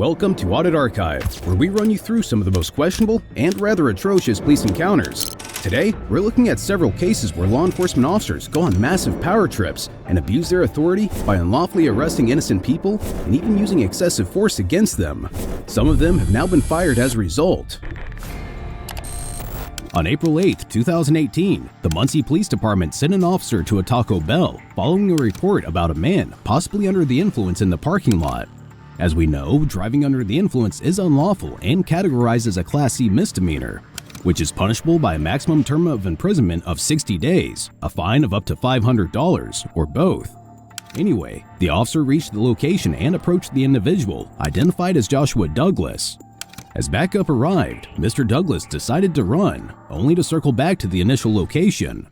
Welcome to Audit Archive, where we run you through some of the most questionable and rather atrocious police encounters. Today, we're looking at several cases where law enforcement officers go on massive power trips and abuse their authority by unlawfully arresting innocent people and even using excessive force against them. Some of them have now been fired as a result. On April 8, 2018, the Muncie Police Department sent an officer to a Taco Bell following a report about a man possibly under the influence in the parking lot. As we know, driving under the influence is unlawful and categorized as a Class C misdemeanor, which is punishable by a maximum term of imprisonment of 60 days, a fine of up to $500, or both. Anyway, the officer reached the location and approached the individual, identified as Joshua Douglas. As backup arrived, Mr. Douglas decided to run, only to circle back to the initial location.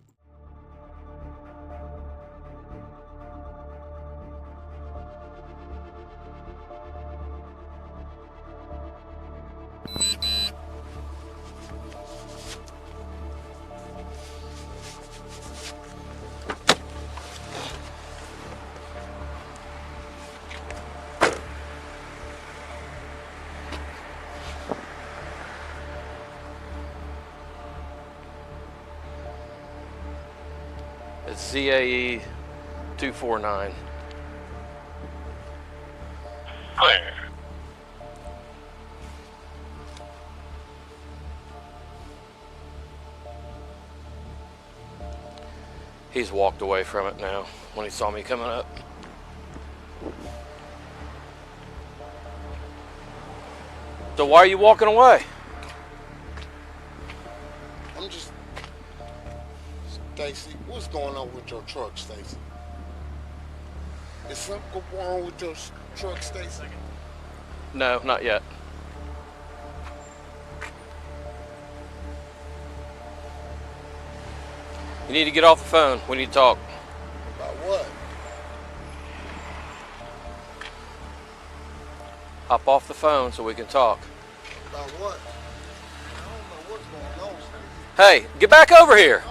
It's ZAE 249. Clear. He's walked away from it now when he saw me coming up. So why are you walking away? I'm just... Stacy, what's going on with your truck, Stacy? Is something wrong with your truck, Stacy? No, not yet. You need to get off the phone. We need to talk. About what? Hop off the phone so we can talk. About what? I don't know what's going on, Stacy. Hey, get back over here.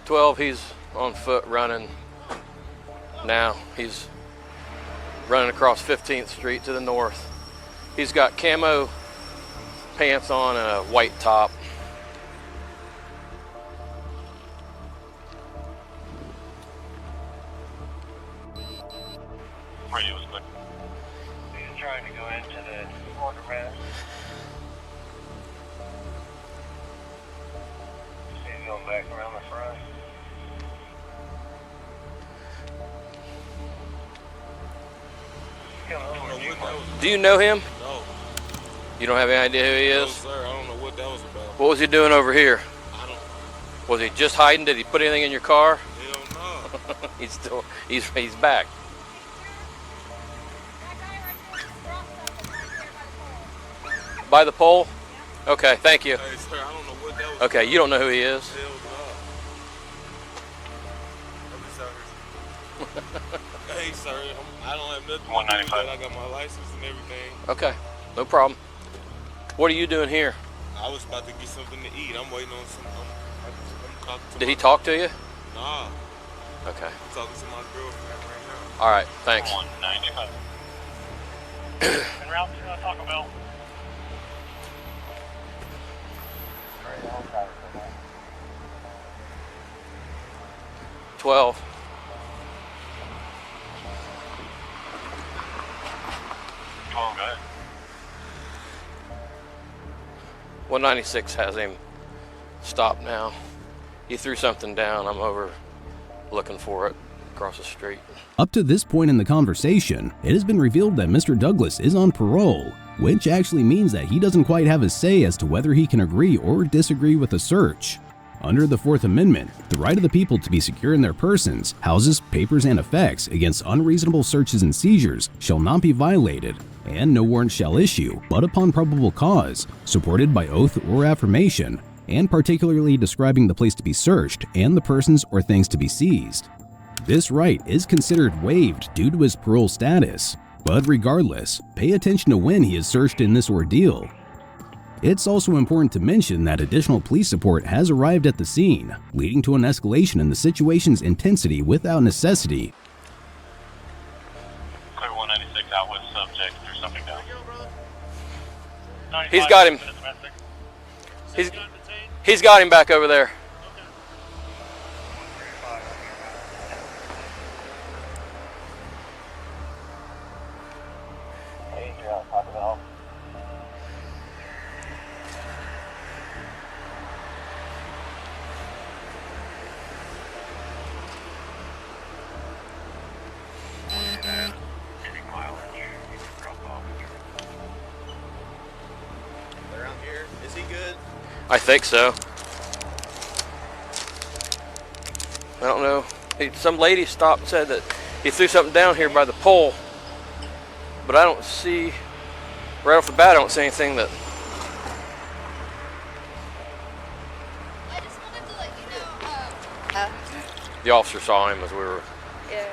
12, he's on foot running now. He's running across 15th Street to the north. He's got camo pants on and a white top. Radio was quick. He's trying to go into the order rest. He's going back around the front. Do you know him? No. You don't have any idea who he No, is? sir. I don't know what that was about. What was he doing over here? I don't. Was he just hiding? Did he put anything in your car? Hell no. He's back. By the pole? Okay, thank you. Hey, sir, I don't know what that was. Okay, you don't know who he is? Hell no. I'm just out here. Hey, sir, I don't have nothing to do with that. 195. I got my license and everything. Okay, no problem. What are you doing here? I was about to get something to eat. I'm waiting on some. I'm talking to Did my, he talk to you? Nah. Okay. I'm talking to my girlfriend right now. All right, thanks. 195. En route to Taco Bell. 12. Go ahead. 196 has him stopped now. He threw something down. I'm over looking for it across the street. Up to this point in the conversation, it has been revealed that Mr. Douglas is on parole, which actually means that he doesn't quite have a say as to whether he can agree or disagree with a search. Under the Fourth Amendment, the right of the people to be secure in their persons, houses, papers, and effects against unreasonable searches and seizures shall not be violated, and no warrant shall issue but upon probable cause, supported by oath or affirmation, and particularly describing the place to be searched and the persons or things to be seized. This right is considered waived due to his parole status, but regardless, pay attention to when he is searched in this ordeal. It's also important to mention that additional police support has arrived at the scene, leading to an escalation in the situation's intensity without necessity. Clear 196 out with subject something down. He's got him. He's got him back over there. Around here, is he good? I think so. I don't know. Some lady stopped and said that he threw something down here by the pole, but I don't see, right off the bat, I don't see anything that. I just wanted to let you know. The officer saw him as we were. Yeah.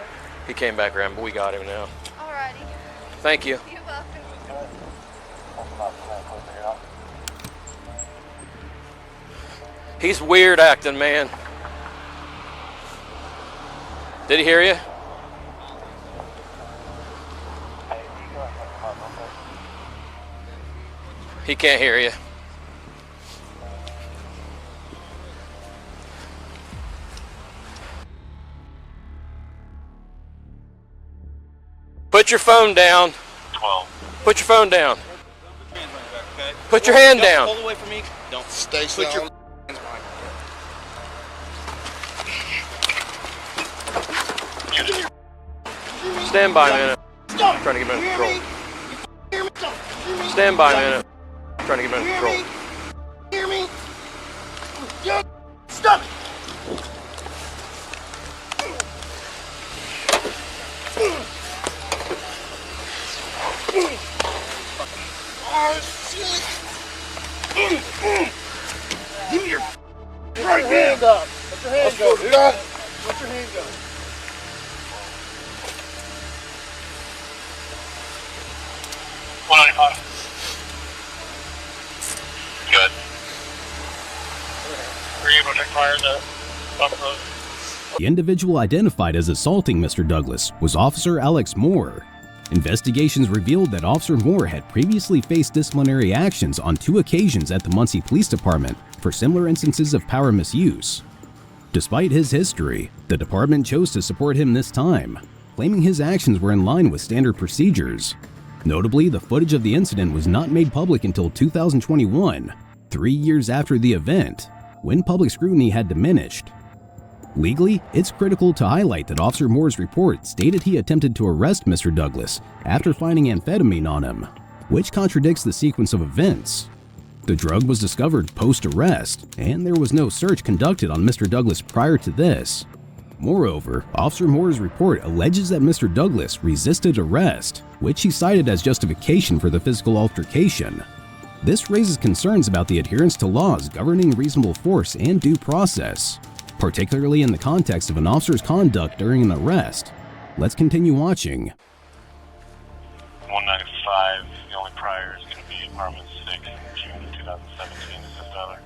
He came back around, but we got him now. Alrighty. Thank you. You're welcome. He's weird acting, man. Did he hear you? He can't hear you. Put your phone down. 12. Put your phone down. Put your hand down. Hold away from me. Don't stay still. Put your hands behind Stand by a minute. I'm trying to get him under control. Stand by a minute. I'm trying to get him under control. Hear me? Stop! Oh, shit! Give me your right hand up. Let your hand go, dude. Let your hand go. Good. Were you able to fire the bump road? The individual identified as assaulting Mr. Douglas was Officer Alex Moore. Investigations revealed that Officer Moore had previously faced disciplinary actions on 2 occasions at the Muncie Police Department for similar instances of power misuse. Despite his history, the department chose to support him this time, claiming his actions were in line with standard procedures. Notably, the footage of the incident was not made public until 2021, 3 years after the event, when public scrutiny had diminished. Legally, it's critical to highlight that Officer Moore's report stated he attempted to arrest Mr. Douglas after finding amphetamine on him, which contradicts the sequence of events. The drug was discovered post-arrest, and there was no search conducted on Mr. Douglas prior to this. Moreover, Officer Moore's report alleges that Mr. Douglas resisted arrest, which he cited as justification for the physical altercation. This raises concerns about the adherence to laws governing reasonable force and due process, particularly in the context of an officer's conduct during an arrest. Let's continue watching. 195, the only prior is going to be apartment 6 in June of 2017. Is this the other?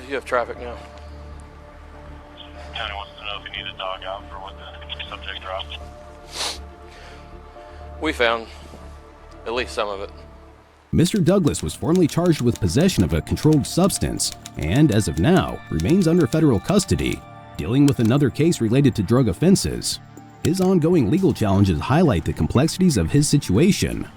You have traffic now. County wants to know if you need a dog out for what the subject dropped. We found at least some of it. Mr. Douglas was formally charged with possession of a controlled substance and, as of now, remains under federal custody, dealing with another case related to drug offenses. His ongoing legal challenges highlight the complexities of his situation.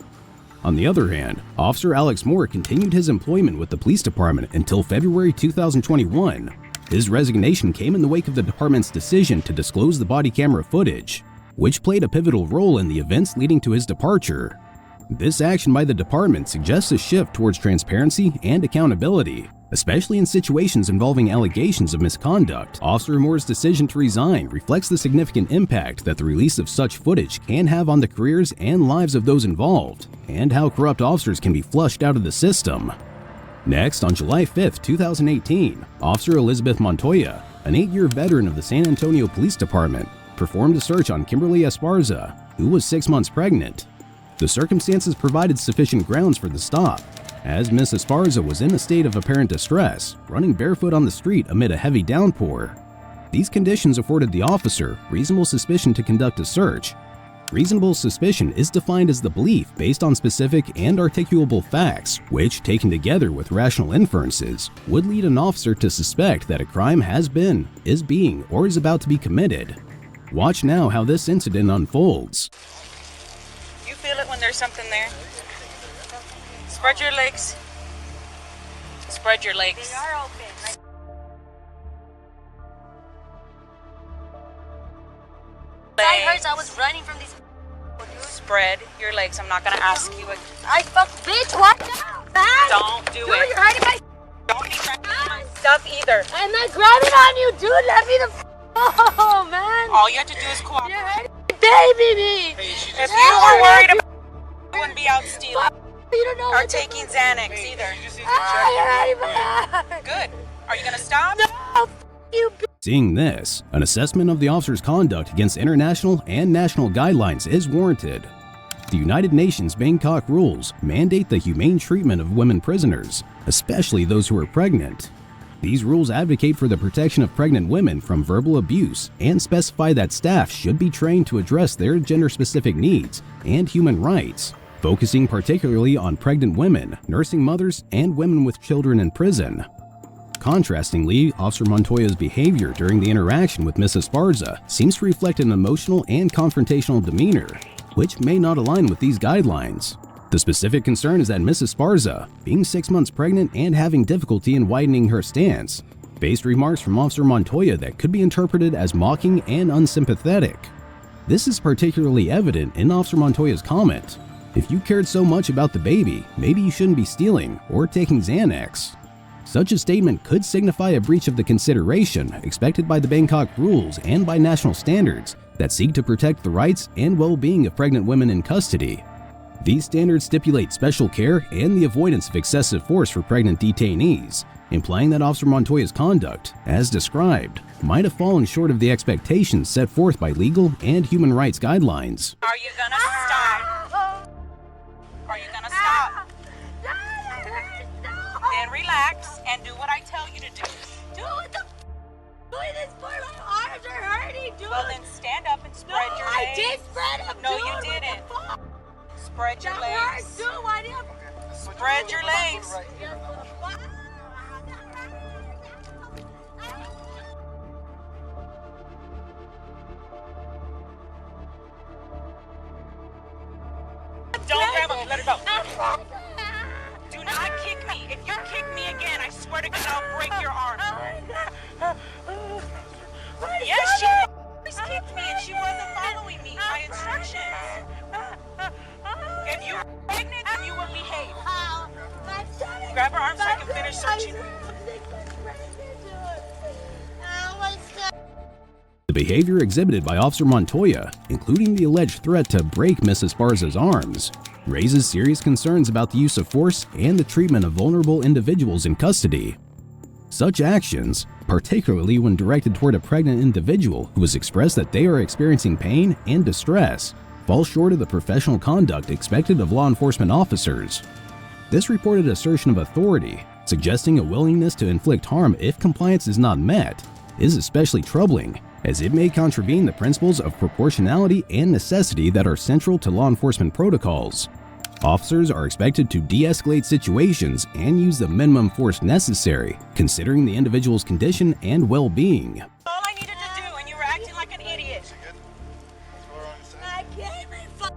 On the other hand, Officer Alex Moore continued his employment with the police department until February 2021. His resignation came in the wake of the department's decision to disclose the body camera footage, which played a pivotal role in the events leading to his departure. This action by the department suggests a shift towards transparency and accountability, especially in situations involving allegations of misconduct. Officer Moore's decision to resign reflects the significant impact that the release of such footage can have on the careers and lives of those involved, and how corrupt officers can be flushed out of the system. Next, on July 5, 2018, Officer Elizabeth Montoya, an 8-year veteran of the San Antonio Police Department, performed a search on Kimberly Esparza, who was 6 months pregnant. The circumstances provided sufficient grounds for the stop, as Miss Esparza was in a state of apparent distress, running barefoot on the street amid a heavy downpour. These conditions afforded the officer reasonable suspicion to conduct a search. Reasonable suspicion is defined as the belief based on specific and articulable facts, which, taken together with rational inferences, would lead an officer to suspect that a crime has been, is being, or is about to be committed. Watch now how this incident unfolds. You feel it when there's something there? Spread your legs. Spread your legs. They are open. Like, I heard I was running from these. Spread your legs. I'm not gonna ask you. I fuck, bitch. What now, man? Don't do Dude, it. you're hurting my. Don't be grabbing my stuff either. I'm not grabbing on you, dude. Let me the. Oh man. All you have to do is cooperate. You're hurting baby me. If you were worried about, you wouldn't be out stealing You don't know or what taking Xanax either. you're hurting my. Good. Are you gonna stop? No, you. Seeing this, an assessment of the officer's conduct against international and national guidelines is warranted. The United Nations Bangkok rules mandate the humane treatment of women prisoners, especially those who are pregnant. These rules advocate for the protection of pregnant women from verbal abuse and specify that staff should be trained to address their gender-specific needs and human rights, focusing particularly on pregnant women, nursing mothers, and women with children in prison. Contrastingly, Officer Montoya's behavior during the interaction with Miss Esparza seems to reflect an emotional and confrontational demeanor, which may not align with these guidelines. The specific concern is that Miss Esparza, being 6 months pregnant and having difficulty in widening her stance, faced remarks from Officer Montoya that could be interpreted as mocking and unsympathetic. This is particularly evident in Officer Montoya's comment, "If you cared so much about the baby, maybe you shouldn't be stealing or taking Xanax." Such a statement could signify a breach of the consideration expected by the Bangkok rules and by national standards that seek to protect the rights and well-being of pregnant women in custody. These standards stipulate special care and the avoidance of excessive force for pregnant detainees, implying that Officer Montoya's conduct, as described, might have fallen short of the expectations set forth by legal and human rights guidelines. Are you gonna stop? Are you gonna stop? Then relax and do what I tell you to do. Dude, what the doing this for? My arms are hurting, dude. Well, then stand up and spread your legs. I did spread them, No, dude. you What the didn't. fuck? Spread your That hurts, legs. dude. Why do you Spread your legs. Don't grab him. Let it go. Do not kick me. If you kick me again, I swear to God, I'll break your arm. Yes, she kicked me and she wasn't following me. My instructions. If you were pregnant, then you would behave. Grab her arm so I can finish searching. The behavior exhibited by Officer Montoya, including the alleged threat to break Miss Esparza's arms, raises serious concerns about the use of force and the treatment of vulnerable individuals in custody. Such actions, particularly when directed toward a pregnant individual who has expressed that they are experiencing pain and distress, fall short of the professional conduct expected of law enforcement officers. This reported assertion of authority, suggesting a willingness to inflict harm if compliance is not met, is especially troubling, as it may contravene the principles of proportionality and necessity that are central to law enforcement protocols. Officers are expected to de-escalate situations and use the minimum force necessary, considering the individual's condition and well-being. All I needed to do, and you were acting like an idiot. I can't even fuck.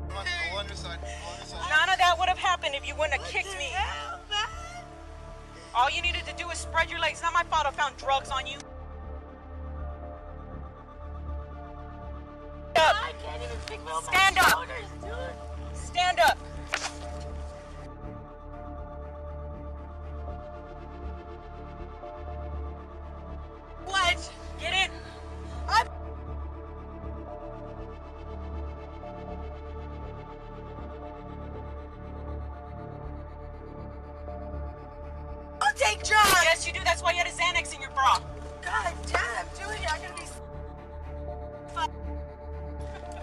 None of that would have happened if you wouldn't have kicked me. All you needed to do is spread your legs. It's not my fault I found drugs on you. I can't even pick me up. Stand up. Shoulders, dude. Stand up. What? Get in. I'll take drugs. Yes, you do. That's why you had a Xanax in your bra. God damn, dude, I'm gonna be.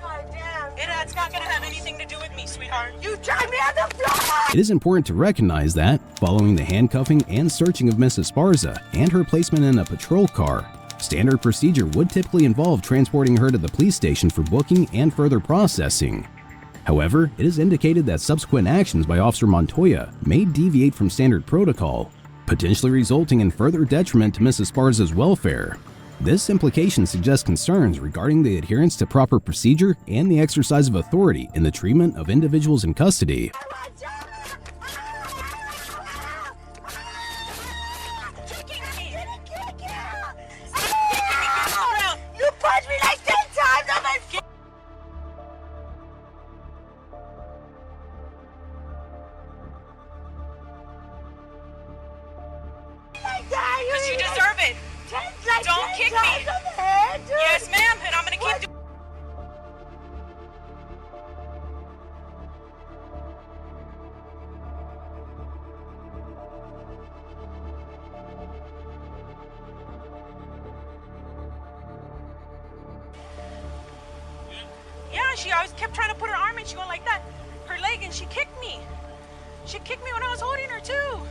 God damn. Get That's not gonna have anything to do with me, sweetheart. You drive me on the floor! It is important to recognize that, following the handcuffing and searching of Mrs. Sparza and her placement in a patrol car, standard procedure would typically involve transporting her to the police station for booking and further processing. However, it is indicated that subsequent actions by Officer Montoya may deviate from standard protocol, potentially resulting in further detriment to Mrs. Sparza's welfare. This implication suggests concerns regarding the adherence to proper procedure and the exercise of authority in the treatment of individuals in custody. You punched me like 10 times on my skin! Because you deserve it. Don't kick me. Yes, ma'am, and I'm gonna keep doing. Yeah, she always kept trying to put her arm in. She went like that, her leg, and she kicked me. She kicked me when I was holding her too.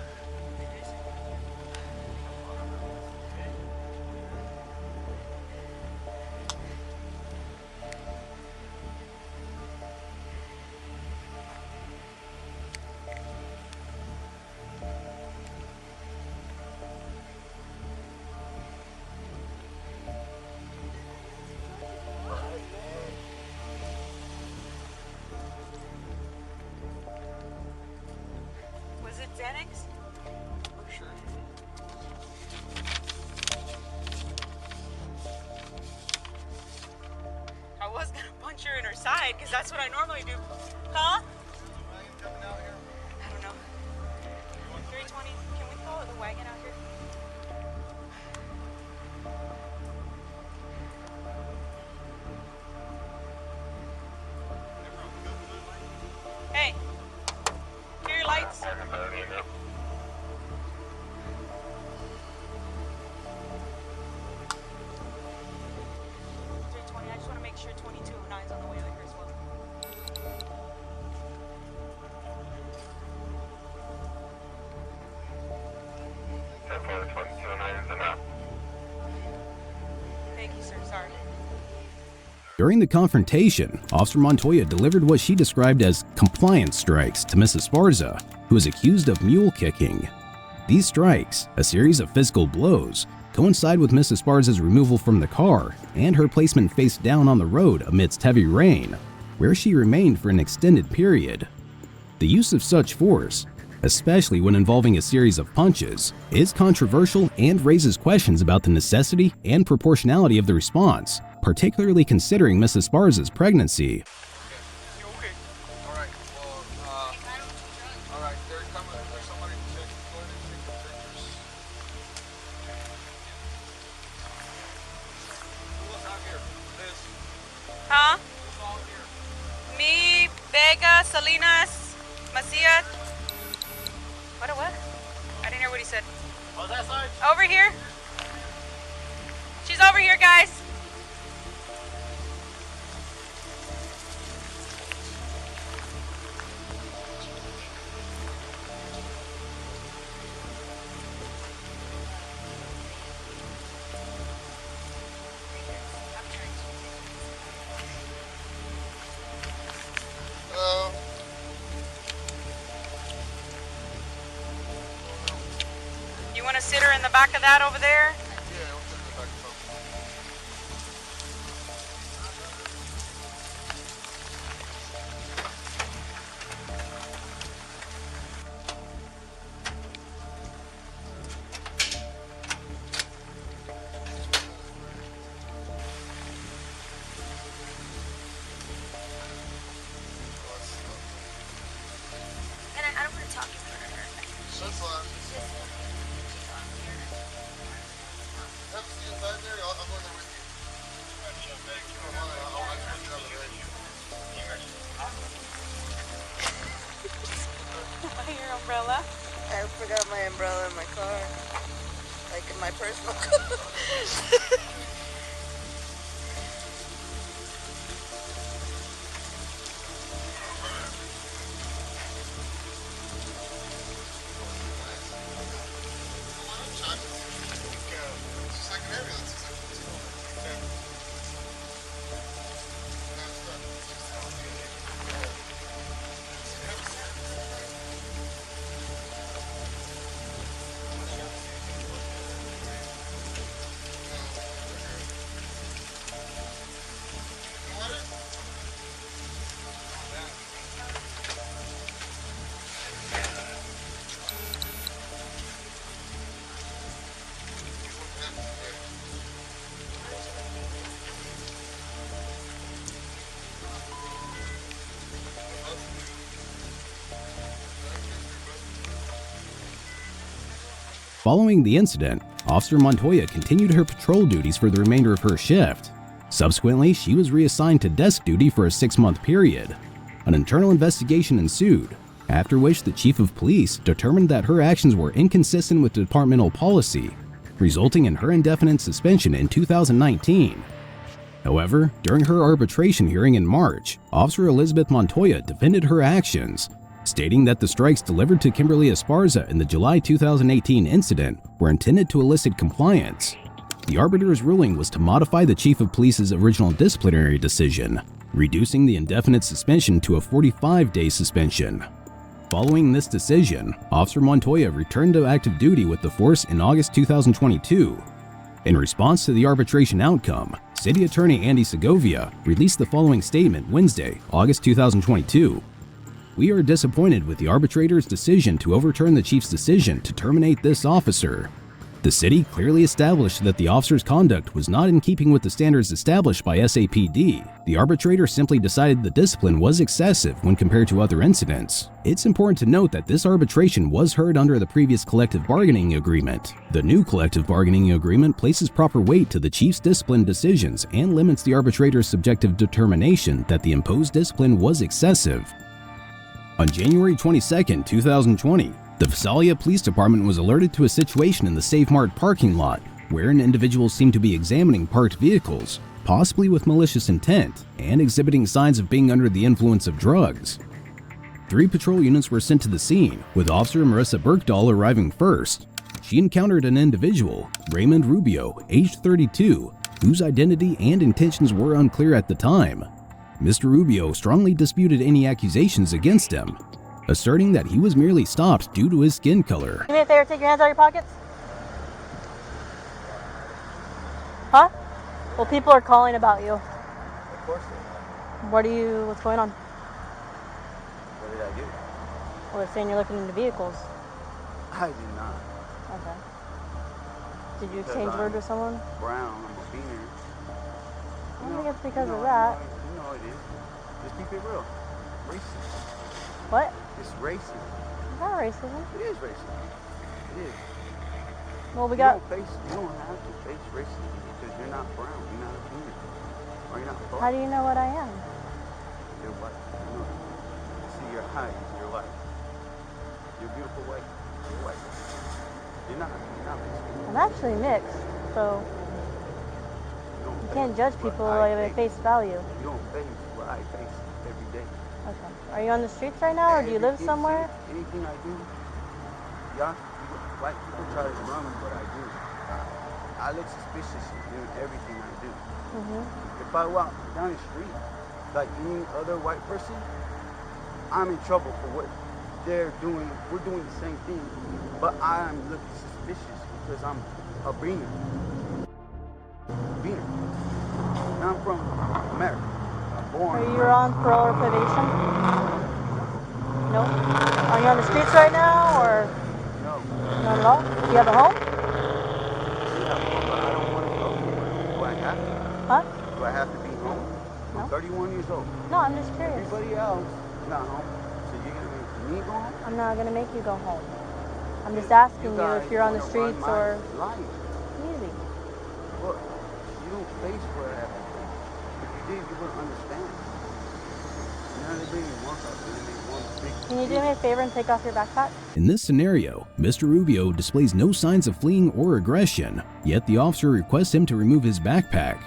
Was it Xanax? For sure. I was gonna punch her in her side because that's what I normally do. Huh? I don't know. 320. Can we call it the wagon out here? Hey. Here are your lights. 320. I just want to make sure 2209 is on the way over here as well. Thank you, sir. Sorry. During the confrontation, Officer Montoya delivered what she described as compliance strikes to Mrs. Sparza, who is accused of mule kicking. These strikes, a series of physical blows, coincide with Mrs. Sparza's removal from the car and her placement face down on the road amidst heavy rain, where she remained for an extended period. The use of such force, especially when involving a series of punches, is controversial and raises questions about the necessity and proportionality of the response, particularly considering Mrs. Sparza's pregnancy. Huh? Me, Vega, Salinas, Macia. What? I didn't hear what he said. On that side? Over here. She's over here, guys. You want to sit her in the back of that over there? Yeah, we'll sit in the back of the And I don't want to talk in front of her. That's fine. She's just she's on here. Have a seat inside there. I'm going there with you. I'll actually get out of the way. Your umbrella. I forgot my umbrella in my car. Like in my personal car. Following the incident, Officer Montoya continued her patrol duties for the remainder of her shift. Subsequently, she was reassigned to desk duty for a 6-month period. An internal investigation ensued, after which the chief of police determined that her actions were inconsistent with departmental policy, resulting in her indefinite suspension in 2019. However, during her arbitration hearing in March, Officer Elizabeth Montoya defended her actions, stating that the strikes delivered to Kimberly Esparza in the July 2018 incident were intended to elicit compliance. The arbiter's ruling was to modify the chief of police's original disciplinary decision, reducing the indefinite suspension to a 45-day suspension. Following this decision, Officer Montoya returned to active duty with the force in August 2022. In response to the arbitration outcome, City Attorney Andy Segovia released the following statement Wednesday, August 2022. "We are disappointed with the arbitrator's decision to overturn the chief's decision to terminate this officer. The city clearly established that the officer's conduct was not in keeping with the standards established by SAPD. The arbitrator simply decided the discipline was excessive when compared to other incidents. It's important to note that this arbitration was heard under the previous collective bargaining agreement. The new collective bargaining agreement places proper weight to the chief's discipline decisions and limits the arbitrator's subjective determination that the imposed discipline was excessive." On January 22, 2020, the Visalia Police Department was alerted to a situation in the Save Mart parking lot where an individual seemed to be examining parked vehicles, possibly with malicious intent, and exhibiting signs of being under the influence of drugs. 3 patrol units were sent to the scene, with Officer Marissa Berkdahl arriving first. She encountered an individual, Raymond Rubio, aged 32, whose identity and intentions were unclear at the time. Mr. Rubio strongly disputed any accusations against him, asserting that he was merely stopped due to his skin color. Do me a favor, take your hands out of your pockets. Huh? Well, people are calling about you. Of course they are. What's going on? What did I do? Well, they're saying you're looking into vehicles. I did not. Okay. Did you Because exchange words with someone? Brown, I'm a beaner. I don't think it's because of that. You know it is. Just keep it real. Racist. What? It's racist. Not racism. It is racist. It is. Well, You don't have to face racism because you're not brown. You're not a beaner. Or you're not black. How do you know what I am? You're white. You know. See your height. You're white. You're beautiful white. You're white. You're not racist. I'm actually mixed, so you can't judge people by face value. You don't face what I face every day. Okay. Are you on the streets right now, or do you live somewhere? Anything I do, y'all, white people try to run what I do. I look suspicious in everything I do. If I walk down the street like any other white person, I'm in trouble for what they're doing. We're doing the same thing, but I'm looking suspicious because I'm a beaner. And I'm from America. I'm born. Are you on parole or probation? No. Are you on the streets right now, or? No. Not at all? Do you have a home? Yeah, but I don't want to go. Do I have to? Huh? Do I have to be home? No. I'm 31 years old. No, I'm just curious. Everybody else is not home. So you're going to make me go home? I'm not going to make you go home. I'm just asking you if you're on the streets or... Life. Easy. Look, you don't face what I have to face. If you did, you wouldn't understand. Now they're bringing one up, and then they want big... Can you do me a favor and take off your backpack? In this scenario, Mr. Rubio displays no signs of fleeing or aggression, yet the officer requests him to remove his backpack.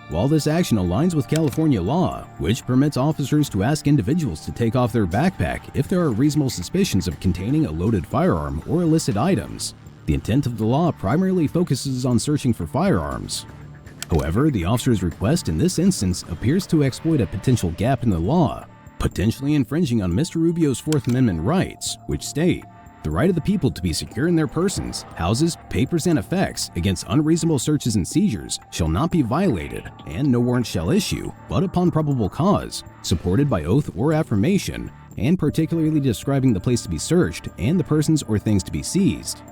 While this action aligns with California law, which permits officers to ask individuals to take off their backpack if there are reasonable suspicions of containing a loaded firearm or illicit items, the intent of the law primarily focuses on searching for firearms. However, the officer's request in this instance appears to exploit a potential gap in the law, potentially infringing on Mr. Rubio's Fourth Amendment rights, which state, "The right of the people to be secure in their persons, houses, papers, and effects against unreasonable searches and seizures shall not be violated, and no warrant shall issue, but upon probable cause, supported by oath or affirmation, and particularly describing the place to be searched and the persons or things to be seized."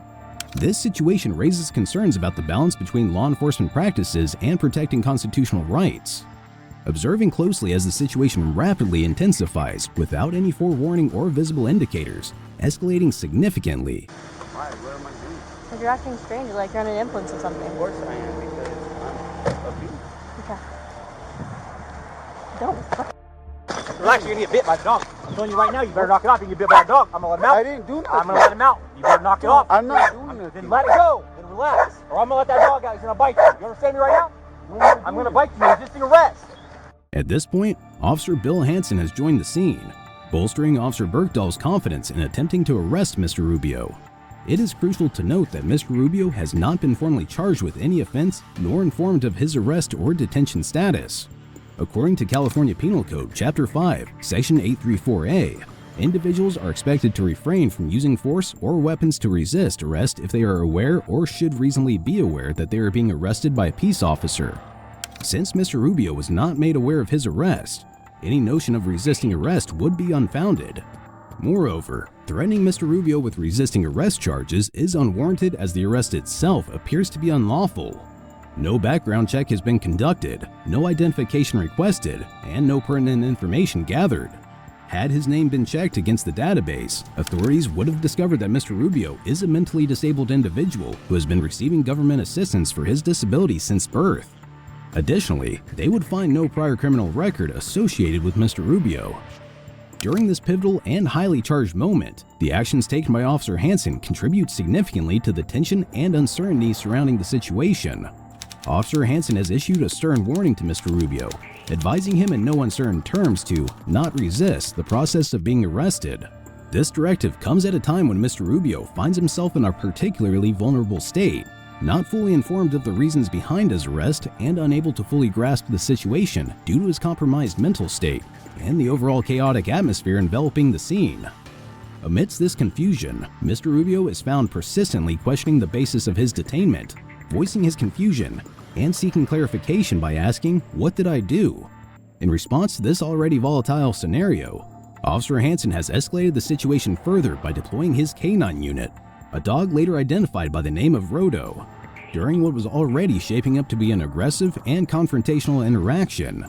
This situation raises concerns about the balance between law enforcement practices and protecting constitutional rights. Observing closely as the situation rapidly intensifies without any forewarning or visible indicators, escalating significantly. Why? What am I doing? Because you're acting strange, like you're under the influence of something. Of course I am, because I'm abused. Okay. Don't. Relax, you're gonna get bit by a dog. I'm telling you right now, you better knock it off. You get bit by a dog, I'm gonna let him out. I didn't do nothing. I'm gonna let him out. You better knock it off. I'm not doing nothing. Then let it go. Then relax. Or I'm gonna let that dog out. He's gonna bite you. You understand me right now? I'm gonna bite you. Resisting arrest. At this point, Officer Bill Hansen has joined the scene, bolstering Officer Bergdahl's confidence in attempting to arrest Mr. Rubio. It is crucial to note that Mr. Rubio has not been formally charged with any offense nor informed of his arrest or detention status. According to California Penal Code, Chapter 5, Section 834A, individuals are expected to refrain from using force or weapons to resist arrest if they are aware or should reasonably be aware that they are being arrested by a peace officer. Since Mr. Rubio was not made aware of his arrest, any notion of resisting arrest would be unfounded. Moreover, threatening Mr. Rubio with resisting arrest charges is unwarranted as the arrest itself appears to be unlawful. No background check has been conducted, no identification requested, and no pertinent information gathered. Had his name been checked against the database, authorities would have discovered that Mr. Rubio is a mentally disabled individual who has been receiving government assistance for his disability since birth. Additionally, they would find no prior criminal record associated with Mr. Rubio. During this pivotal and highly charged moment, the actions taken by Officer Hansen contribute significantly to the tension and uncertainty surrounding the situation. Officer Hansen has issued a stern warning to Mr. Rubio, advising him in no uncertain terms to not resist the process of being arrested. This directive comes at a time when Mr. Rubio finds himself in a particularly vulnerable state, not fully informed of the reasons behind his arrest and unable to fully grasp the situation due to his compromised mental state and the overall chaotic atmosphere enveloping the scene. Amidst this confusion, Mr. Rubio is found persistently questioning the basis of his detainment, voicing his confusion, and seeking clarification by asking, "What did I do?" In response to this already volatile scenario, Officer Hansen has escalated the situation further by deploying his canine unit, a dog later identified by the name of Rodo, during what was already shaping up to be an aggressive and confrontational interaction.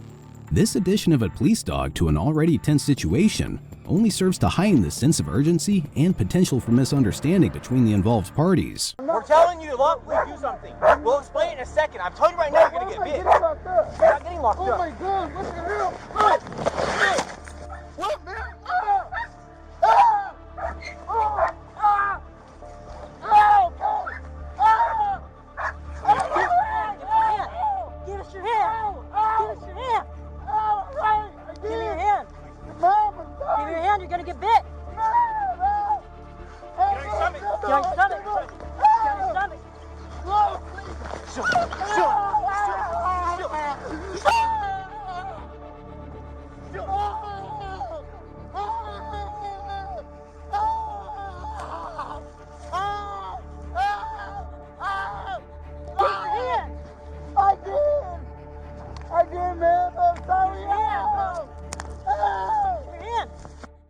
This addition of a police dog to an already tense situation only serves to heighten the sense of urgency and potential for misunderstanding between the involved parties. We're telling you to lawfully do something. We'll explain it in a second. I'm telling you right now, you're gonna get bit. You're not getting locked up. Oh my God, what the hell? What, man? Give us your hand! Give us your hand! Give me your hand! Give me your hand, you're gonna get bit! Get on your stomach. Get on your stomach! Get on your stomach!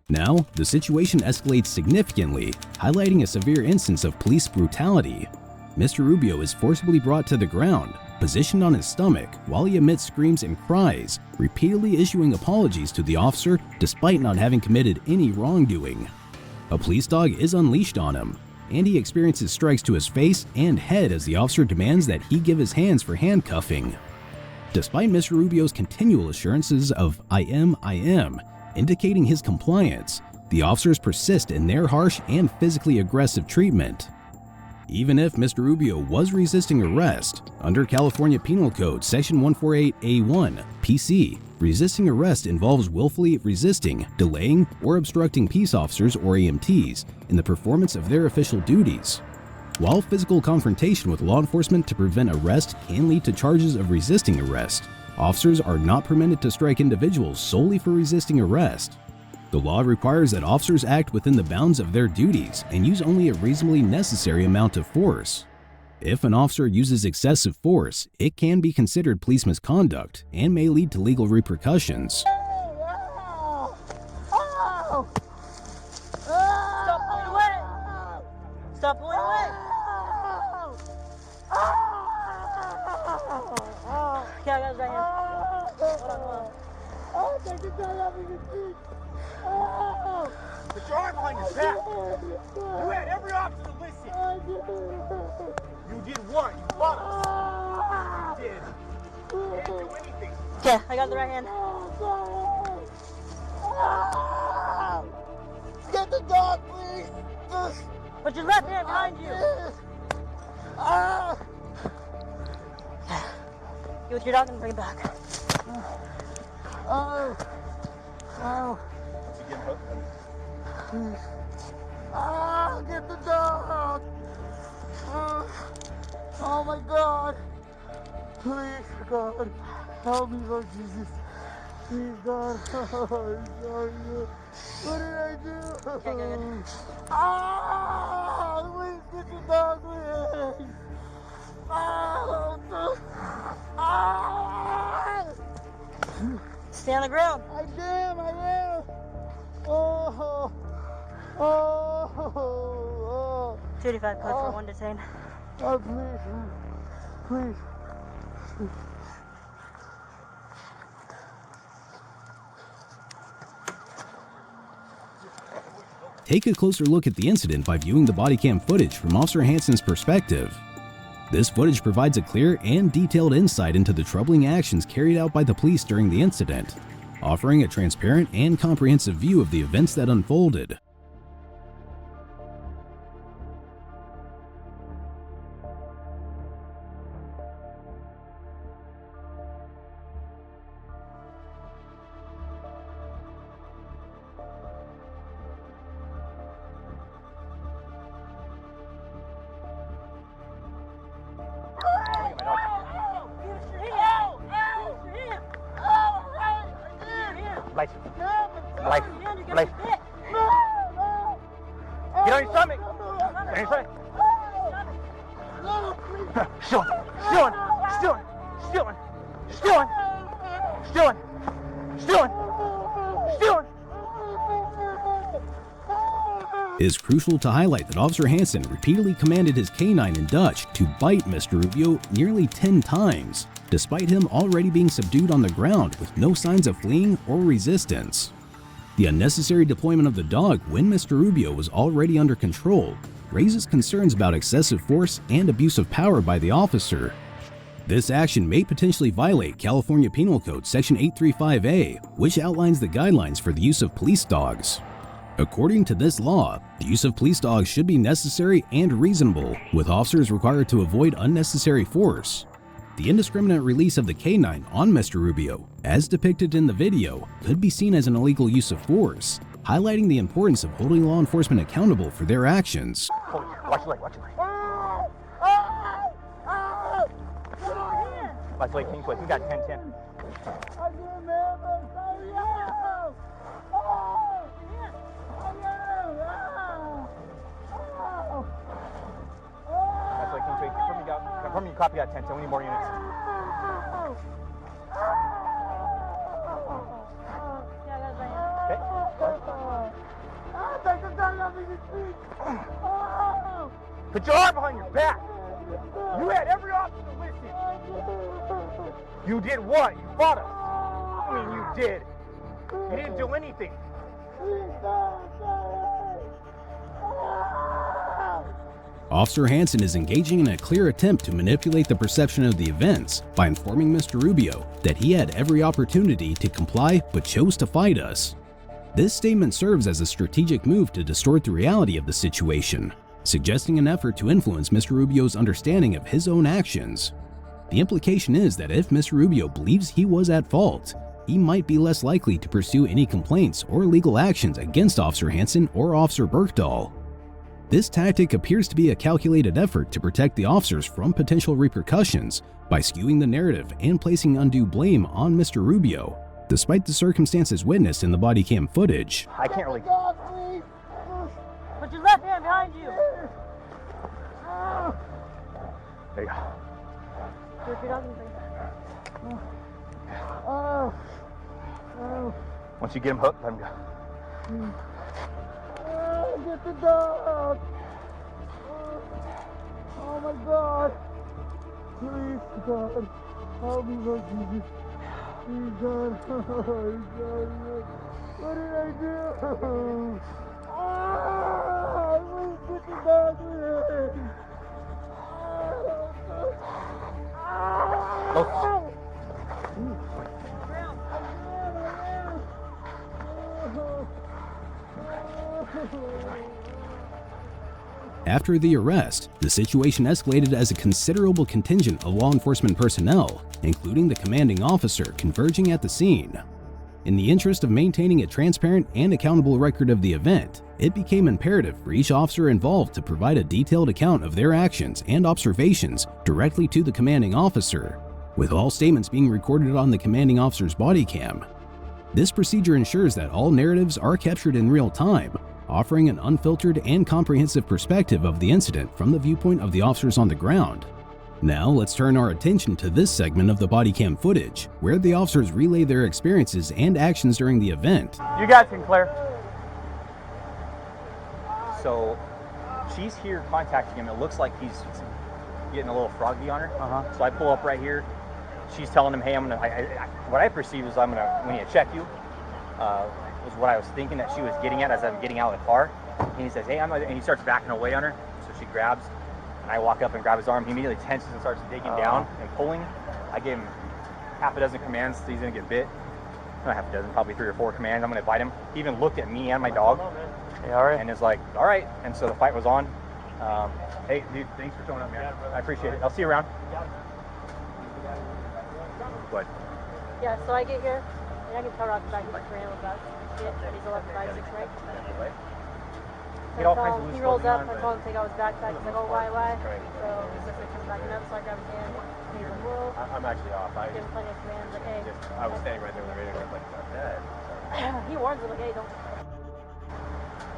Now, the situation escalates significantly, highlighting a severe instance of police brutality. Mr. Rubio is forcibly brought to the ground, positioned on his stomach, while he emits screams and cries, repeatedly issuing apologies to the officer despite not having committed any wrongdoing. A police dog is unleashed on him, and he experiences strikes to his face and head as the officer demands that he give his hands for handcuffing. Despite Mr. Rubio's continual assurances of I am, indicating his compliance, the officers persist in their harsh and physically aggressive treatment. Even if Mr. Rubio was resisting arrest, under California Penal Code Section 148A1, PC, resisting arrest involves willfully resisting, delaying, or obstructing peace officers or EMTs in the performance of their official duties. While physical confrontation with law enforcement to prevent arrest can lead to charges of resisting arrest, officers are not permitted to strike individuals solely for resisting arrest. The law requires that officers act within the bounds of their duties and use only a reasonably necessary amount of force. If an officer uses excessive force, it can be considered police misconduct and may lead to legal repercussions. Stop pulling away! Stop pulling away! Okay, I got his right hand. Put your arm behind your back. You had every option to listen. won. You fought us. You did. You didn't do anything. Okay, I got the right hand. Get the dog, please. Put your left hand behind you. Get with your dog and bring it back. Oh. Get the dog. Oh my God. Please, God. Help me, Lord Jesus. Please, God. What did I do? Okay, good. Please get the dog, please. Stay on the ground. I am. Oh. 285 code for 1 detained. Oh, please. Take a closer look at the incident by viewing the body cam footage from Officer Hansen's perspective. This footage provides a clear and detailed insight into the troubling actions carried out by the police during the incident, offering a transparent and comprehensive view of the events that unfolded. Life. Get on your stomach. Get on your stomach. Stealing. It is crucial to highlight that Officer Hansen repeatedly commanded his canine in Dutch to bite Mr. Rubio nearly 10 times, despite him already being subdued on the ground with no signs of fleeing or resistance. The unnecessary deployment of the dog when Mr. Rubio was already under control raises concerns about excessive force and abuse of power by the officer. This action may potentially violate California Penal Code Section 835A, which outlines the guidelines for the use of police dogs. According to this law, the use of police dogs should be necessary and reasonable, with officers required to avoid unnecessary force. The indiscriminate release of the canine on Mr. Rubio, as depicted in the video, could be seen as an illegal use of force, highlighting the importance of holding law enforcement accountable for their actions. Watch your leg. Watch your leg, Kingsway. We got 10-10. Confirm you copy that 10-10. We need more units. Put your arm behind your back. You had every option to listen. You did what? You fought us. I mean, you did. You didn't do anything. Officer Hansen is engaging in a clear attempt to manipulate the perception of the events by informing Mr. Rubio that he had every opportunity to comply but chose to fight us. This statement serves as a strategic move to distort the reality of the situation, suggesting an effort to influence Mr. Rubio's understanding of his own actions. The implication is that if Mr. Rubio believes he was at fault, he might be less likely to pursue any complaints or legal actions against Officer Hansen or Officer Berkdahl. This tactic appears to be a calculated effort to protect the officers from potential repercussions by skewing the narrative and placing undue blame on Mr. Rubio, despite the circumstances witnessed in the body cam footage. I can't really... Put your left hand behind you. There you go. If your dog can bring it back. Once you get him hooked, let him go. Get the dog! Oh my God! Please, God, help me, Lord Jesus. Please, God. What did I do? Please get the dog, please. After the arrest, the situation escalated as a considerable contingent of law enforcement personnel, including the commanding officer, converging at the scene. In the interest of maintaining a transparent and accountable record of the event, it became imperative for each officer involved to provide a detailed account of their actions and observations directly to the commanding officer, with all statements being recorded on the commanding officer's body cam. This procedure ensures that all narratives are captured in real time, offering an unfiltered and comprehensive perspective of the incident from the viewpoint of the officers on the ground. Now let's turn our attention to this segment of the body cam footage, where the officers relay their experiences and actions during the event. You got Sinclair. So she's here contacting him. It looks like he's getting a little froggy on her. So I pull up right here. She's telling him, hey, what I perceive is we need to check you. Was what I was thinking that she was getting at as I'm getting out of the car. And he says, hey, and he starts backing away on her. So she grabs, and I walk up and grab his arm. He immediately tenses and starts digging down and pulling. I gave him half a dozen commands, so he's gonna get bit. Not half a dozen, probably 3 or 4 commands. I'm gonna bite him. He even looked at me and my dog. Hey, all right. And is like, all right. And so the fight was on. Hey, dude, thanks for showing up, man. I appreciate it. I'll see you around. What? Yeah, so I get here, and I can tell Rock back to ran with us. Yeah, he's 11.56, right? Get all kinds of loose he rolls up, clothing on, I told him to take out his backpack. He's like, oh, why? So he says he comes backing up, so I grab his hand. He's like, whoa. I'm actually off. Give him plenty of commands, like, hey. I was standing right there when the radio was like, Dad. He warns him, like, hey, don't.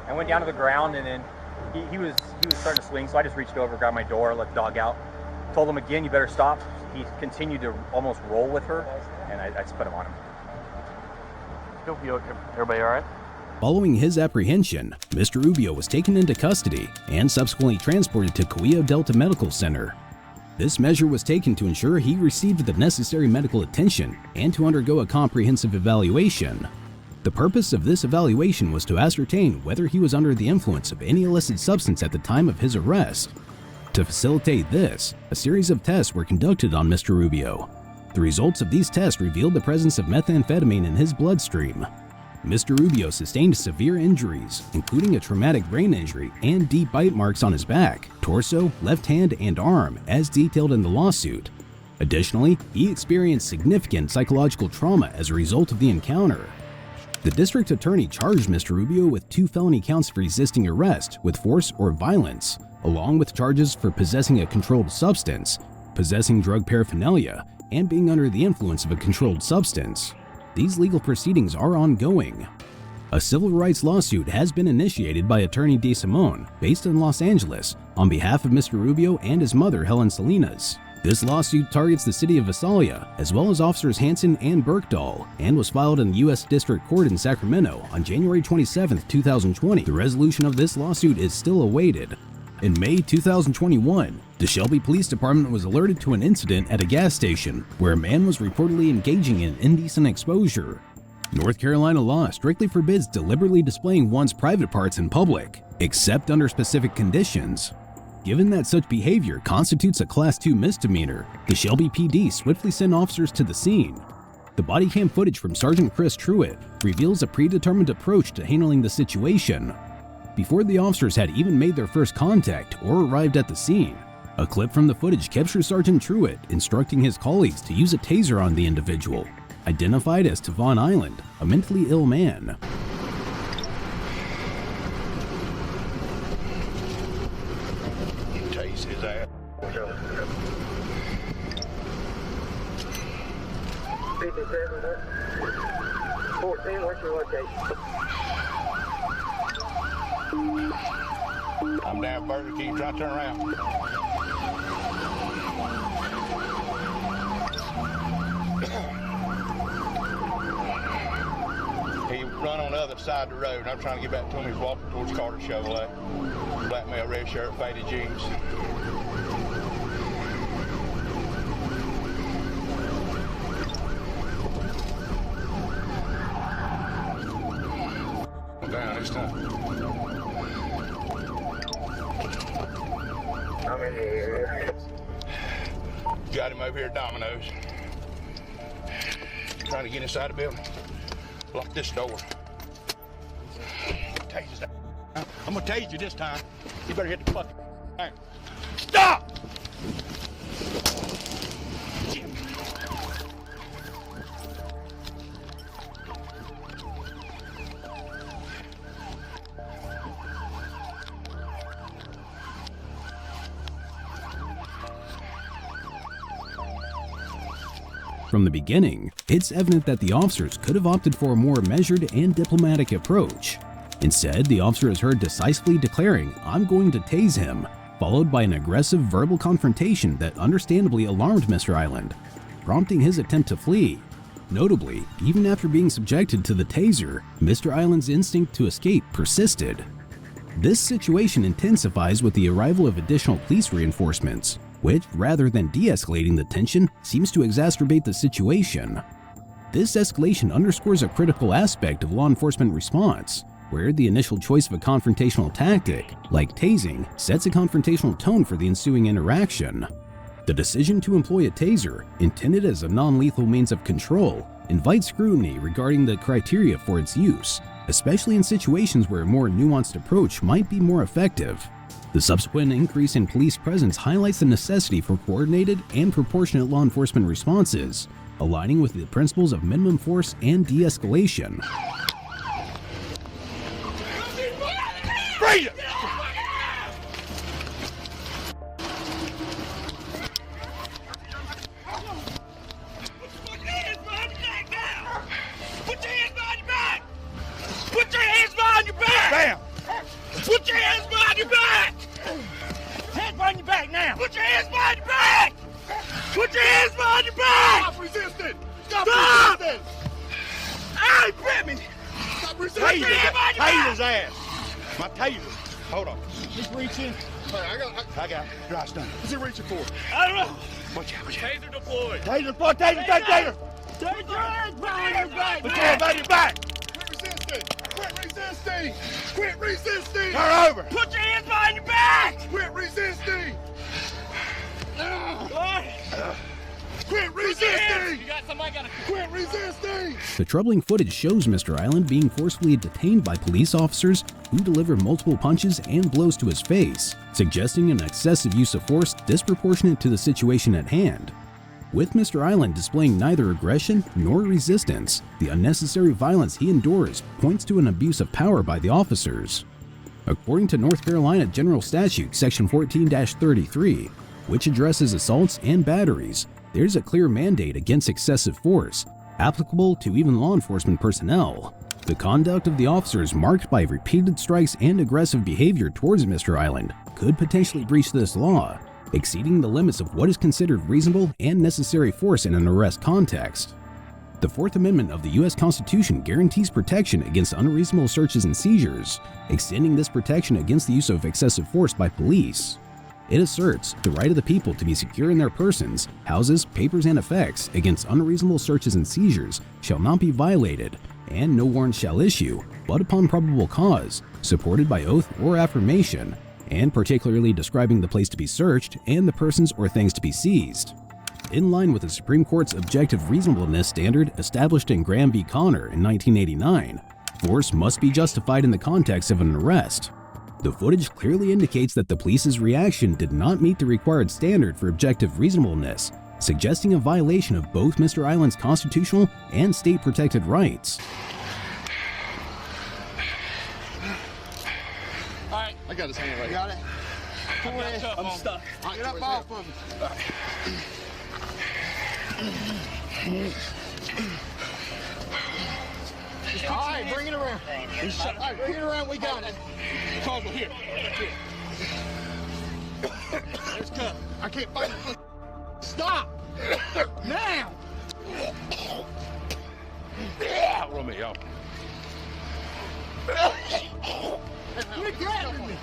I went down to the ground, and then he was starting to swing, so I just reached over, grabbed my door, let the dog out. Told him again, you better stop. He continued to almost roll with her, and I just put him on him. Everybody all right? Following his apprehension, Mr. Rubio was taken into custody and subsequently transported to Coelho Delta Medical Center. This measure was taken to ensure he received the necessary medical attention and to undergo a comprehensive evaluation. The purpose of this evaluation was to ascertain whether he was under the influence of any illicit substance at the time of his arrest. To facilitate this, a series of tests were conducted on Mr. Rubio. The results of these tests revealed the presence of methamphetamine in his bloodstream. Mr. Rubio sustained severe injuries, including a traumatic brain injury and deep bite marks on his back, torso, left hand, and arm, as detailed in the lawsuit. Additionally, he experienced significant psychological trauma as a result of the encounter. The district attorney charged Mr. Rubio with 2 felony counts of resisting arrest with force or violence, along with charges for possessing a controlled substance, possessing drug paraphernalia, and being under the influence of a controlled substance. These legal proceedings are ongoing. A civil rights lawsuit has been initiated by attorney DeSimone, based in Los Angeles, on behalf of Mr. Rubio and his mother, Helen Salinas. This lawsuit targets the city of Visalia, as well as officers Hansen and Berkdahl, and was filed in the U.S. District Court in Sacramento on January 27, 2020. The resolution of this lawsuit is still awaited. In May 2021, the Shelby Police Department was alerted to an incident at a gas station where a man was reportedly engaging in indecent exposure. North Carolina law strictly forbids deliberately displaying one's private parts in public, except under specific conditions. Given that such behavior constitutes a Class 2 misdemeanor, the Shelby PD swiftly sent officers to the scene. The body cam footage from Sergeant Chris Truitt reveals a predetermined approach to handling the situation. Before the officers had even made their first contact or arrived at the scene, a clip from the footage captures Sergeant Truitt instructing his colleagues to use a taser on the individual, identified as Tavon Island, a mentally ill man. Tase his ass. 14, what's your location? I'm down Burger King, try to turn around. He run on the other side of the road, and I'm trying to get back to him. He's walking towards Carter Chevrolet. Black male, red shirt, faded jeans. Down this time. I'm in the area. Got him over here at Domino's. Trying to get inside the building. Lock this door. Tase that. I'm gonna tase you this time. You better hit the fucking thing. Stop! From the beginning, it's evident that the officers could have opted for a more measured and diplomatic approach. Instead, the officer is heard decisively declaring, "I'm going to tase him," followed by an aggressive verbal confrontation that understandably alarmed Mr. Island, prompting his attempt to flee. Notably, even after being subjected to the taser, Mr. Island's instinct to escape persisted. This situation intensifies with the arrival of additional police reinforcements, which, rather than de-escalating the tension, seems to exacerbate the situation. This escalation underscores a critical aspect of law enforcement response, where the initial choice of a confrontational tactic, like tasing, sets a confrontational tone for the ensuing interaction. The decision to employ a taser, intended as a non-lethal means of control, invites scrutiny regarding the criteria for its use, especially in situations where a more nuanced approach might be more effective. The subsequent increase in police presence highlights the necessity for coordinated and proportionate law enforcement responses, aligning with the principles of minimum force and de-escalation. Freedom! Put your hands behind your back! Put your hands behind your back! Bam! Put your hands behind your back! Hands behind your back now! Put your hands behind your back! Put your hands behind your back! Stop resisting! Stop resisting! Hey, bit me! Stop resisting! Put your hand behind your back! Tase his ass! My taser! Hold on. Just reach in. I got it. Dry stun. What's he reaching for? I don't know. Watch out, watch out. Taser deployed. Taser deployed! Taser! Taser! Put your hands behind your back! Put your hand behind your back! Quit resisting! Quit resisting! Quit resisting! Turn over! Put your hands behind your back! Quit resisting! Quit resisting! You got somebody Quit resisting! The troubling footage shows Mr. Island being forcefully detained by police officers who deliver multiple punches and blows to his face, suggesting an excessive use of force disproportionate to the situation at hand. With Mr. Island displaying neither aggression nor resistance, the unnecessary violence he endures points to an abuse of power by the officers. According to North Carolina General Statute Section 14-33, which addresses assaults and batteries, there's a clear mandate against excessive force, applicable to even law enforcement personnel. The conduct of the officers, marked by repeated strikes and aggressive behavior towards Mr. Island, could potentially breach this law, exceeding the limits of what is considered reasonable and necessary force in an arrest context. The Fourth Amendment of the U.S. Constitution guarantees protection against unreasonable searches and seizures, extending this protection against the use of excessive force by police. It asserts the right of the people to be secure in their persons, houses, papers, and effects against unreasonable searches and seizures shall not be violated, and no warrant shall issue, but upon probable cause, supported by oath or affirmation, and particularly describing the place to be searched and the persons or things to be seized. In line with the Supreme Court's objective reasonableness standard established in Graham v. Connor in 1989, force must be justified in the context of an arrest. The footage clearly indicates that the police's reaction did not meet the required standard for objective reasonableness, suggesting a violation of both Mr. Island's constitutional and state-protected rights. All right, I got his hand right. You got it? Come on, I'm stuck. Right, get up off of me. All right, bring it around. All right, bring it around. We got it. Causeway, here. There's cut. I can't fight it. Stop! Now! Out with me, y'all. Quit grabbing me!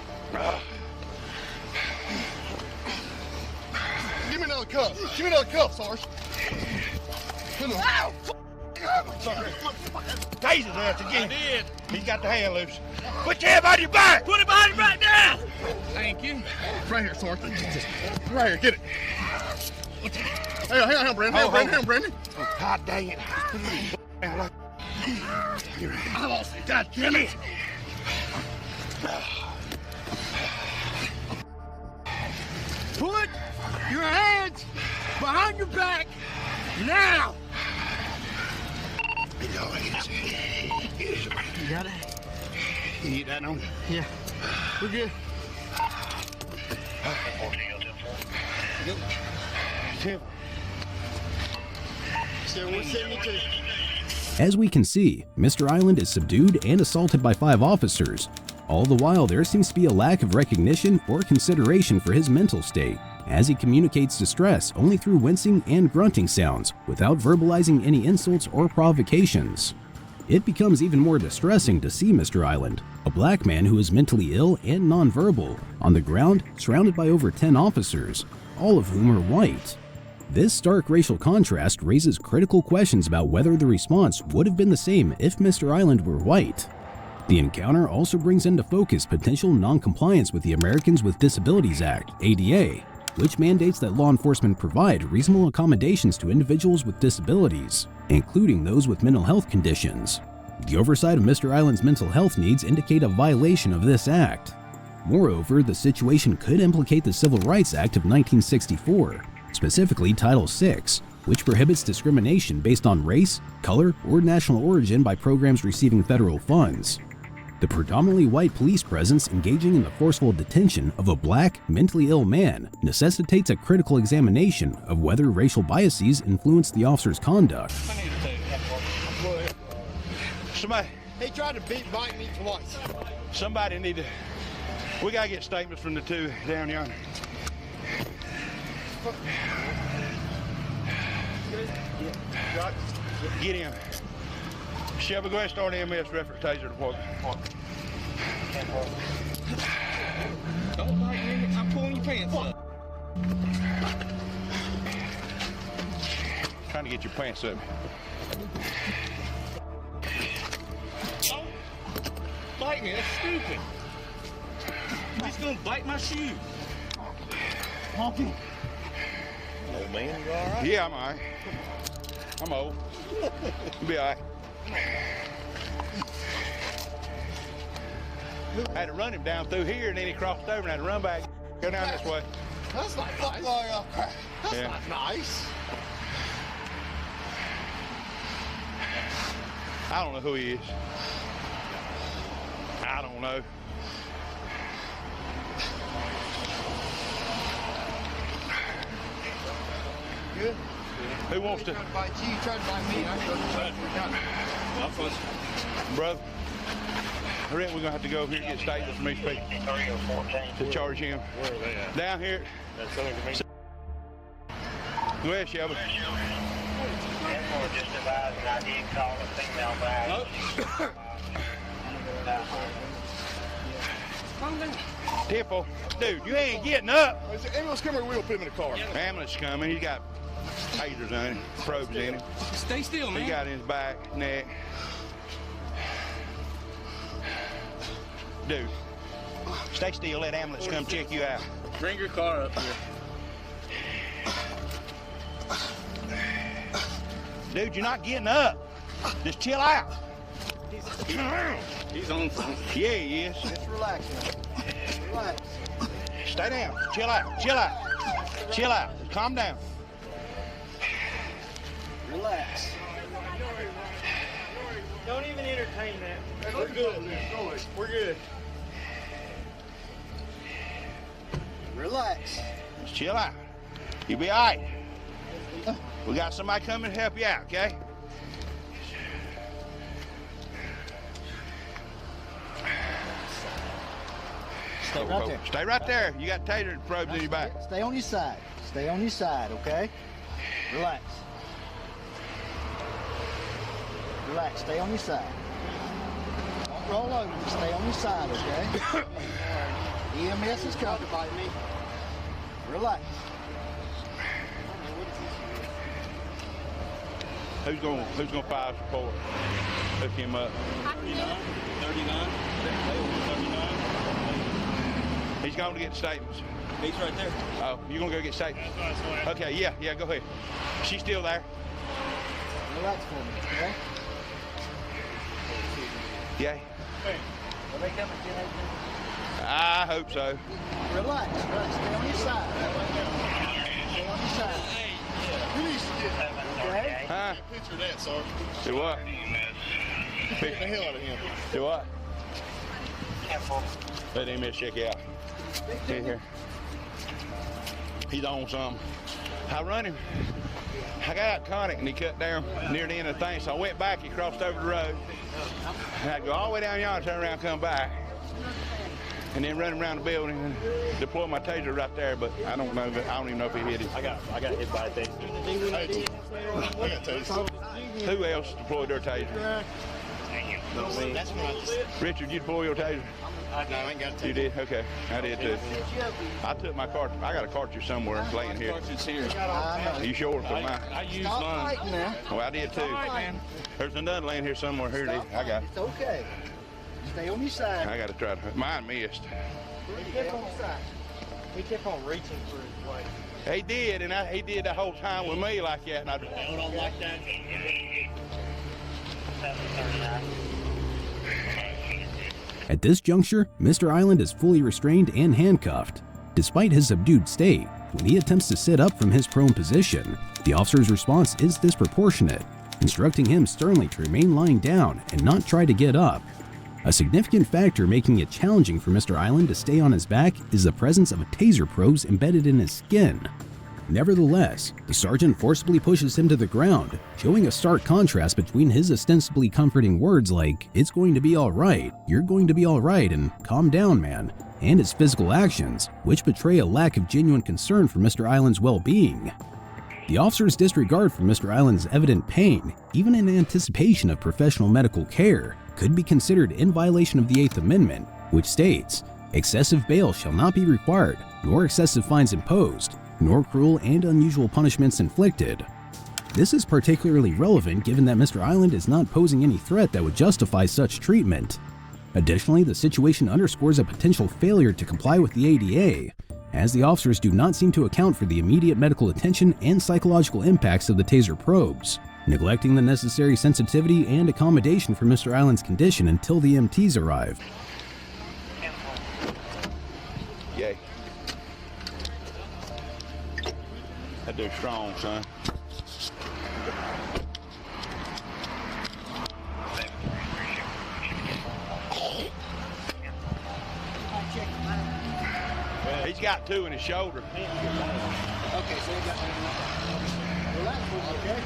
Give me another cuff. Give me another cuff, Sarge. Come on. Ow! Sorry. Tase his ass again. I did. He's got the hand loose. Put your hand behind your back. Put it behind your back now. Thank you. Right here, Sarge. Right here, get it. Hang on, Brandon. Oh, God dang it. I lost it. God damn it. Put your hands behind your back now. You got it? You need that on? Yeah. We're good. As we can see, Mr. Island is subdued and assaulted by 5 officers. All the while, there seems to be a lack of recognition or consideration for his mental state, as he communicates distress only through wincing and grunting sounds, without verbalizing any insults or provocations. It becomes even more distressing to see Mr. Island, a black man who is mentally ill and nonverbal, on the ground surrounded by over 10 officers, all of whom are white. This stark racial contrast raises critical questions about whether the response would have been the same if Mr. Island were white. The encounter also brings into focus potential non-compliance with the Americans with Disabilities Act, ADA, which mandates that law enforcement provide reasonable accommodations to individuals with disabilities, including those with mental health conditions. The oversight of Mr. Island's mental health needs indicate a violation of this act. Moreover, the situation could implicate the Civil Rights Act of 1964, specifically Title VI, which prohibits discrimination based on race, color, or national origin by programs receiving federal funds. The predominantly white police presence engaging in the forceful detention of a black, mentally ill man necessitates a critical examination of whether racial biases influence the officer's conduct. Somebody, he tried to bite me twice. Somebody need to, we gotta get statements from the 2 down yonder. Get in. Shelby, go ahead and start EMS reference taser department. Don't bite me. I'm pulling your pants up. Trying to get your pants up. Don't bite me. That's stupid. He's gonna bite my shoe. Honky. Old man, you all right? Yeah, I'm all right. I'm old. You'll be all right. I had to run him down through here, and then he crossed over, and I had to run back, go down this way. That's not nice. That's not nice. I don't know who he is. I don't know. Good. Who wants to? Bite you? You tried to bite me. I'm fine. Brother, I reckon we're gonna have to go over here and get statements from these people to charge him. Where are they at? Down here. Go ahead, Shelby. Just advising I did call a female back. Tipple, dude, you ain't getting up. Is the ambulance coming or we'll put him in the car? Ambulance coming. He's got tasers on him, probes in him. Stay still, man. He got it in his back, neck. Dude, stay still. Let ambulance come check you out. Bring your car up here. Dude, you're not getting up. Just chill out. He's on something. Yeah, he is. Just relax, man. Relax. Stay down. Chill out. Chill out. Chill out. Calm down. Relax. Don't even entertain that. We're good. We're good. Relax. Just chill out. You'll be all right. We got somebody coming to help you out, okay? Stay right there. Stay right there. You got taser probes in your back. Stay on your side. Stay on your side, okay? Relax. Relax. Stay on your side. Don't roll over. Just stay on your side, okay? EMS is coming to bite me. Relax. Who's gonna file his report? Hook him up. 39. He's going to get statements. He's right there. Oh, you gonna go get safe? Okay, yeah, go ahead. She's still there. Relax for me, okay? Yeah. Hey, will they come and get anything? I hope so. Relax. Stay on your side. Stay on your side. Who needs to get that? Okay? Huh? Picture of that, Sergeant. Do what? Get the hell out of him. Do what? Let him check you out. In here. He's on something. I run him. I got out Conic and he cut down near the end of the thing, so I went back, he crossed over the road. And I'd go all the way down yonder, turn around, come back. And then run around the building and deploy my taser right there, but I don't know, I don't even know if he hit it. I got hit by a taser. I got taser. Who else deployed their taser? That's right. Richard, you deploy your taser? No, I ain't got a taser. You did? Okay, I did too. I took my cartridge. I got a cartridge somewhere laying here. Are you sure? I used mine. Well, I did too. There's another laying here somewhere. Here it is. I got it. It's okay. Stay on your side. I got to try to. Mine missed. Stay on your side. He kept on reaching for his way. He did, and he did the whole time with me like that. And Hold on like that. At this juncture, Mr. Island is fully restrained and handcuffed. Despite his subdued state, when he attempts to sit up from his prone position, the officer's response is disproportionate, instructing him sternly to remain lying down and not try to get up. A significant factor making it challenging for Mr. Island to stay on his back is the presence of a taser probes embedded in his skin. Nevertheless, the sergeant forcibly pushes him to the ground, showing a stark contrast between his ostensibly comforting words like, "It's going to be alright, you're going to be alright, and calm down, man," and his physical actions, which betray a lack of genuine concern for Mr. Island's well-being. The officer's disregard for Mr. Island's evident pain, even in anticipation of professional medical care, could be considered in violation of the 8th Amendment, which states, "Excessive bail shall not be required, nor excessive fines imposed, nor cruel and unusual punishments inflicted." This is particularly relevant given that Mr. Island is not posing any threat that would justify such treatment. Additionally, the situation underscores a potential failure to comply with the ADA, as the officers do not seem to account for the immediate medical attention and psychological impacts of the taser probes, neglecting the necessary sensitivity and accommodation for Mr. Island's condition until the EMTs arrive. Yay. That dude's strong, son. He's got two in his shoulder. Okay, so you got relax for me, okay?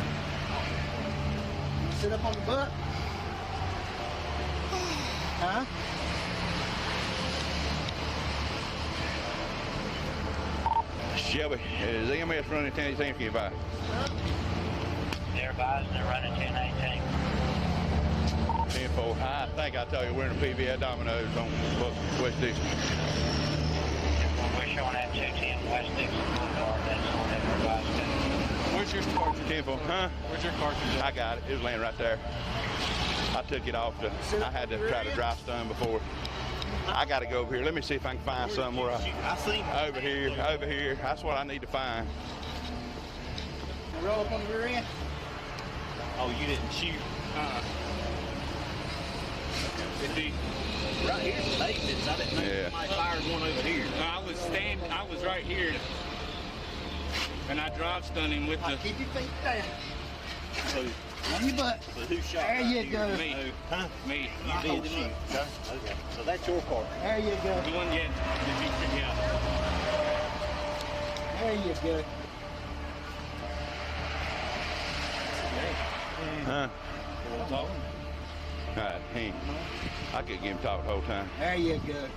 You sit up on the butt. Huh? Shelby, is EMS running 1018 for you by? They're advising they're running 1018. 10-4. I think I tell you we're in a PVA Domino's on West Dixon. We're showing at 210 West Dixon Boulevard. That's what they're advising. Where's your cartridge? 10-4, huh? Where's your cartridge? I got it. It was laying right there. I took it off. I had to try to dry stun before. I got to go over here. Let me see if I can find somewhere. I seen over here. That's what I need to find. Roll up on the rear end. Oh, you didn't shoot? Right here's the maintenance. I didn't know somebody fired one over here. I was right here, and I drive stunned him with the. Keep your feet down. So, on your butt. so who shot? There you go. Me. Huh? Me. You did shoot. Okay. So that's your part. There you go. The one, yeah. There you go. Huh? Alright, I could give him talk the whole time. There you go.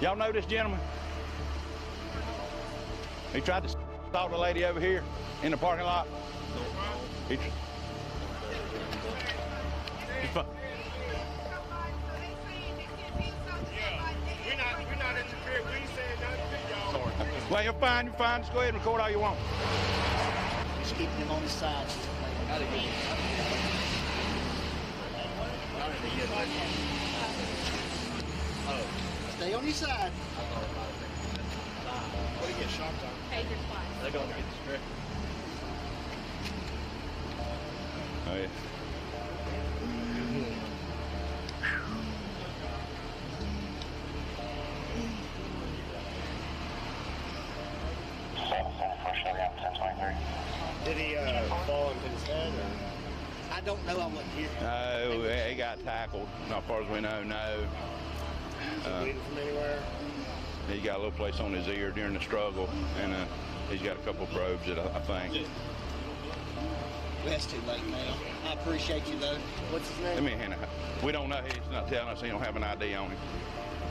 Y'all know this gentleman? He tried to talk to the lady over here in the parking lot. We're not interfering. We said nothing to y'all. Well, you're fine. Just go ahead and record all you want. Just keep him on the side. Stay on your side. What do you get shot on? Taser twice. They're going to get the strip. Oh, yeah. Did he fall into his head? Or? I don't know. I wasn't here. No, he got tackled. Not far as we know, no. Bleeding from anywhere? He got a little place on his ear during the struggle, and he's got a couple probes that I think. That's too late now. I appreciate you though. What's his name? Let me hand it. We don't know. He's not telling us. He don't have an ID on him.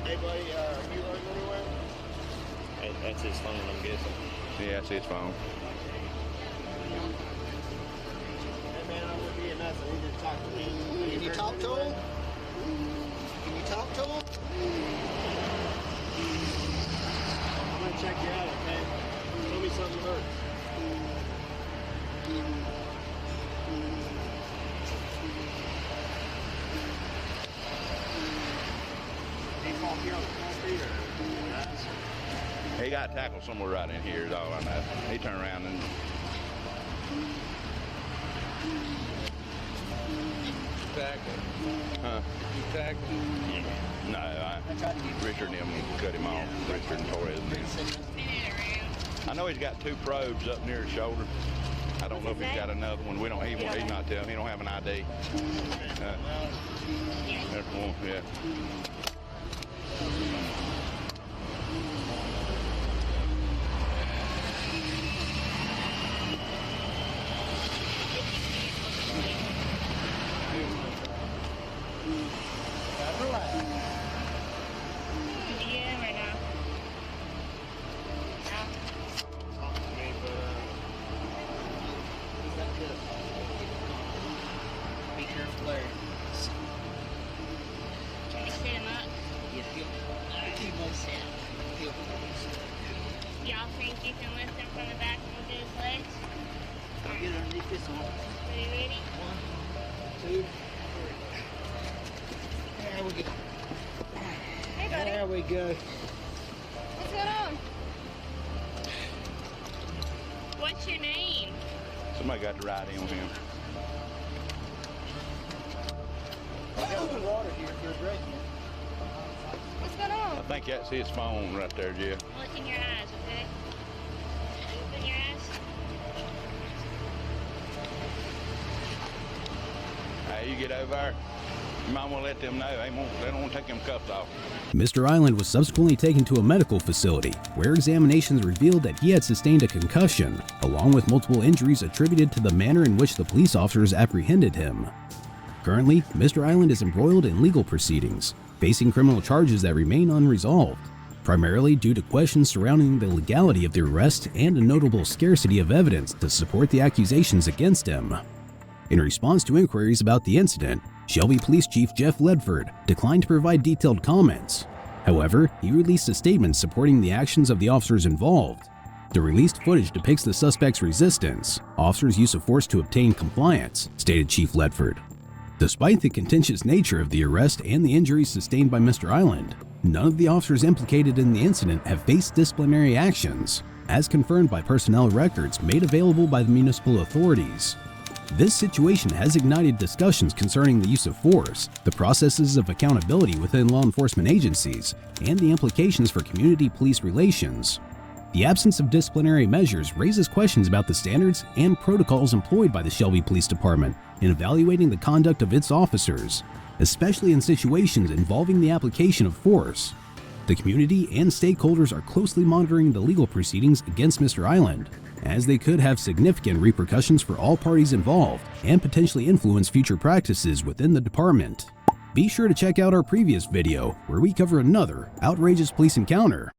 Hey buddy, are you running anywhere? Hey, that's his phone, I'm guessing. Yeah, that's his phone. Hey man, I wouldn't be enough. I need to talk to him. Can you talk to him? Can you talk to him? I'm gonna check you out, okay? Tell me something hurts. He fall here on the concrete or? He got tackled somewhere right in here is all I know. He turned around and... Tackled. Huh? You tackled? No, Richard and him cut him off. Richard and Torres. I know he's got 2 probes up near his shoulder. I don't know if he's got another one. We don't. He's not telling. He don't have an ID. There's one. Yeah. Y'all think you can lift him from the back and look at his legs? I'll get underneath this one. Are you ready? 1, 2, 3. There we go. Hey, buddy. There we go. What's going on? What's your name? Somebody got the right in on him. I got some water here for a drink. What's going on? I think that's his phone right there, Jeff. Look in your eyes, okay? Open your eyes. Hey, you get over there. You might want to let them know. They don't want to take them cuffs off. Mr. Island was subsequently taken to a medical facility where examinations revealed that he had sustained a concussion, along with multiple injuries attributed to the manner in which the police officers apprehended him. Currently, Mr. Island is embroiled in legal proceedings, facing criminal charges that remain unresolved, primarily due to questions surrounding the legality of the arrest and a notable scarcity of evidence to support the accusations against him. In response to inquiries about the incident, Shelby Police Chief Jeff Ledford declined to provide detailed comments. However, he released a statement supporting the actions of the officers involved. The released footage depicts the suspect's resistance, officers' use of force to obtain compliance, stated Chief Ledford. Despite the contentious nature of the arrest and the injuries sustained by Mr. Island, none of the officers implicated in the incident have faced disciplinary actions, as confirmed by personnel records made available by the municipal authorities. This situation has ignited discussions concerning the use of force, the processes of accountability within law enforcement agencies, and the implications for community police relations. The absence of disciplinary measures raises questions about the standards and protocols employed by the Shelby Police Department in evaluating the conduct of its officers, especially in situations involving the application of force. The community and stakeholders are closely monitoring the legal proceedings against Mr. Island, as they could have significant repercussions for all parties involved and potentially influence future practices within the department. Be sure to check out our previous video where we cover another outrageous police encounter